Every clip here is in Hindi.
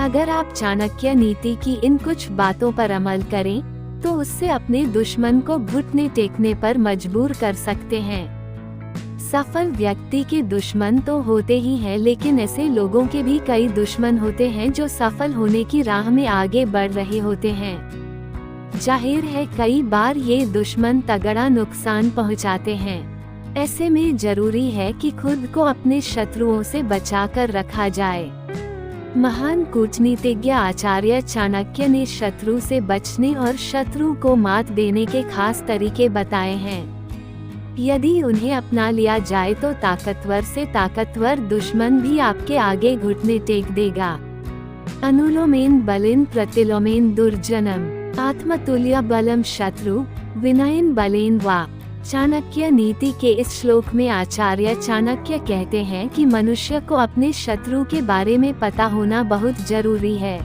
अगर आप चाणक्य नीति की इन कुछ बातों पर अमल करें तो उससे अपने दुश्मन को घुटने टेकने पर मजबूर कर सकते हैं। सफल व्यक्ति के दुश्मन तो होते ही हैं, लेकिन ऐसे लोगों के भी कई दुश्मन होते हैं जो सफल होने की राह में आगे बढ़ रहे होते हैं। जाहिर है कई बार ये दुश्मन तगड़ा नुकसान पहुंचाते हैं। ऐसे में जरूरी है कि खुद को अपने शत्रुओं से बचाकर रखा जाए। महान कूटनीतिज्ञ आचार्य चाणक्य ने शत्रु से बचने और शत्रु को मात देने के खास तरीके बताए हैं। यदि उन्हें अपना लिया जाए तो ताकतवर से ताकतवर दुश्मन भी आपके आगे घुटने टेक देगा। अनुलोमेन बलेन प्रतिलोमेन दुर्जनम आत्मतुल्य बलम शत्रु विनयन बलेन वा। चाणक्य नीति के इस श्लोक में आचार्य चाणक्य कहते हैं कि मनुष्य को अपने शत्रु के बारे में पता होना बहुत जरूरी है,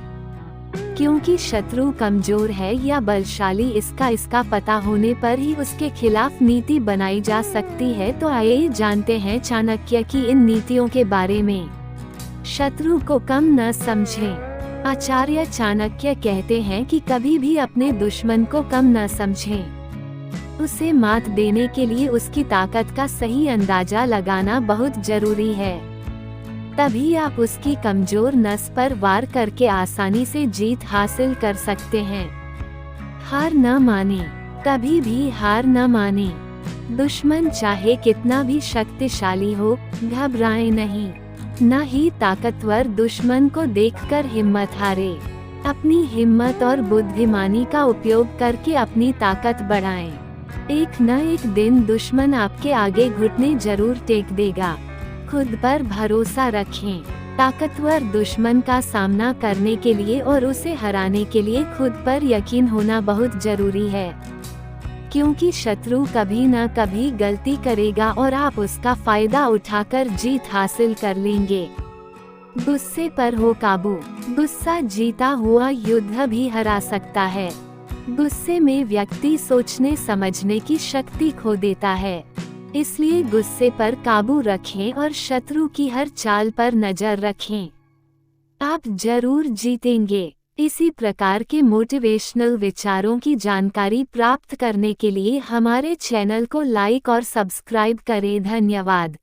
क्योंकि शत्रु कमजोर है या बलशाली इसका पता होने पर ही उसके खिलाफ नीति बनाई जा सकती है। तो आइए जानते हैं चाणक्य की इन नीतियों के बारे में। शत्रु को कम न समझें। आचार्य चाणक्य कहते हैं कि कभी भी अपने दुश्मन को कम न समझें। उसे मात देने के लिए उसकी ताकत का सही अंदाजा लगाना बहुत जरूरी है। तभी आप उसकी कमजोर नस पर वार करके आसानी से जीत हासिल कर सकते हैं। हार न माने, कभी भी हार न माने। दुश्मन चाहे कितना भी शक्तिशाली हो, घबराए नहीं। न ही ताकतवर दुश्मन को देखकर हिम्मत हारे। अपनी हिम्मत और बुद्धिमानी का उपयोग करके अपनी ताकत बढ़ाएं। एक न एक दिन दुश्मन आपके आगे घुटने जरूर टेक देगा। खुद पर भरोसा रखें। ताकतवर दुश्मन का सामना करने के लिए और उसे हराने के लिए खुद पर यकीन होना बहुत जरूरी है, क्योंकि शत्रु कभी न कभी गलती करेगा और आप उसका फायदा उठाकर जीत हासिल कर लेंगे। गुस्से पर हो काबू। गुस्सा जीता हुआ युद्ध भी हरा सकता है। गुस्से में व्यक्ति सोचने समझने की शक्ति खो देता है, इसलिए गुस्से पर काबू रखें और शत्रु की हर चाल पर नजर रखें। आप जरूर जीतेंगे। इसी प्रकार के मोटिवेशनल विचारों की जानकारी प्राप्त करने के लिए हमारे चैनल को लाइक और सब्सक्राइब करें। धन्यवाद।